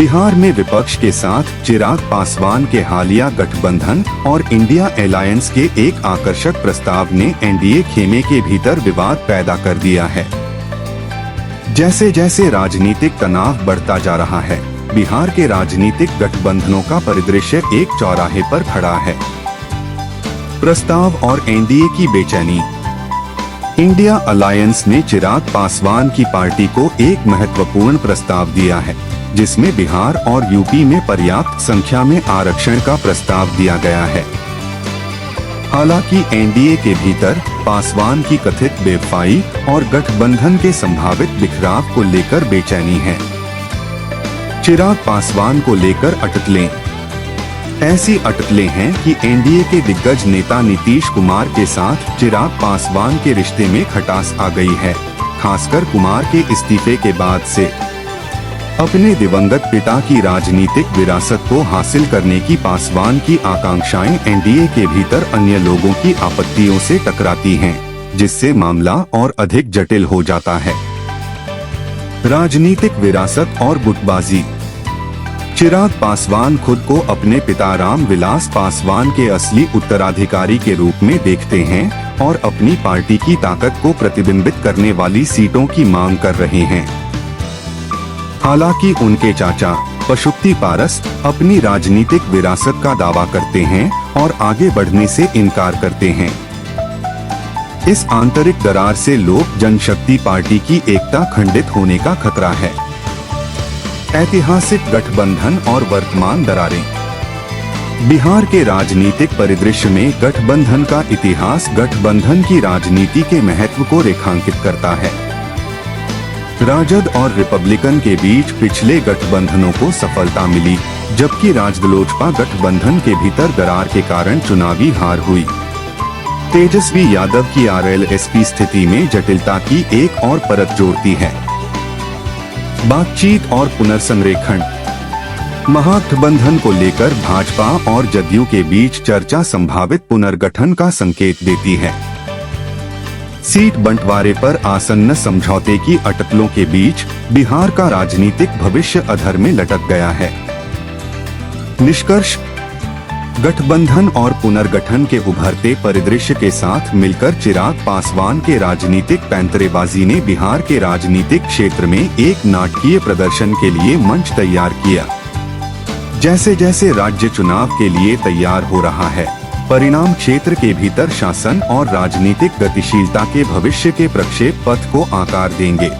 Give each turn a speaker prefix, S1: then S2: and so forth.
S1: बिहार में विपक्ष के साथ चिराग पासवान के हालिया गठबंधन और इंडिया अलायंस के एक आकर्षक प्रस्ताव ने एनडीए खेमे के भीतर विवाद पैदा कर दिया है। जैसे जैसे राजनीतिक तनाव बढ़ता जा रहा है, बिहार के राजनीतिक गठबंधनों का परिदृश्य एक चौराहे पर खड़ा है। प्रस्ताव और एनडीए की बेचैनी। इंडिया अलायंस ने चिराग पासवान की पार्टी को एक महत्वपूर्ण प्रस्ताव दिया है, जिसमें बिहार और यूपी में पर्याप्त संख्या में आरक्षण का प्रस्ताव दिया गया है। हालांकि एनडीए के भीतर पासवान की कथित बेवफाई और गठबंधन के संभावित बिखराव को लेकर बेचैनी है। चिराग पासवान को लेकर अटकलें। ऐसी अटकलें हैं कि एनडीए के दिग्गज नेता नीतीश कुमार के साथ चिराग पासवान के रिश्ते में खटास आ गई है, खासकर कुमार के इस्तीफे के बाद से। अपने दिवंगत पिता की राजनीतिक विरासत को हासिल करने की पासवान की आकांक्षाएं एनडीए के भीतर अन्य लोगों की आपत्तियों से टकराती हैं, जिससे मामला और अधिक जटिल हो जाता है। राजनीतिक विरासत और गुटबाजी। चिराग पासवान खुद को अपने पिता राम विलास पासवान के असली उत्तराधिकारी के रूप में देखते हैं और अपनी पार्टी की ताकत को प्रतिबिंबित करने वाली सीटों की मांग कर रहे हैं। हालांकि उनके चाचा पशुपति पारस अपनी राजनीतिक विरासत का दावा करते हैं और आगे बढ़ने से इनकार करते हैं। इस आंतरिक दरार से लोक जनशक्ति पार्टी की एकता खंडित होने का खतरा है। ऐतिहासिक गठबंधन और वर्तमान दरारें। बिहार के राजनीतिक परिदृश्य में गठबंधन का इतिहास गठबंधन की राजनीति के महत्व को रेखांकित करता है। राजद और रिपब्लिकन के बीच पिछले गठबंधनों को सफलता मिली, जबकि राजद-लोजपा गठबंधन के भीतर दरार के कारण चुनावी हार हुई। तेजस्वी यादव की आरएलएसपी स्थिति में जटिलता की एक और परत जोड़ती है। बातचीत और पुनर्संरेखण। महागठबंधन को लेकर भाजपा और जदयू के बीच चर्चा संभावित पुनर्गठन का संकेत देती है। सीट बंटवारे पर आसन्न समझौते की अटकलों के बीच बिहार का राजनीतिक भविष्य अधर में लटक गया है। निष्कर्ष। गठबंधन और पुनर्गठन के उभरते परिदृश्य के साथ मिलकर चिराग पासवान के राजनीतिक पैंतरेबाजी ने बिहार के राजनीतिक क्षेत्र में एक नाटकीय प्रदर्शन के लिए मंच तैयार किया। जैसे जैसे राज्य चुनाव के लिए तैयार हो रहा है, परिणाम क्षेत्र के भीतर शासन और राजनीतिक गतिशीलता के भविष्य के प्रक्षेप पथ को आकार देंगे।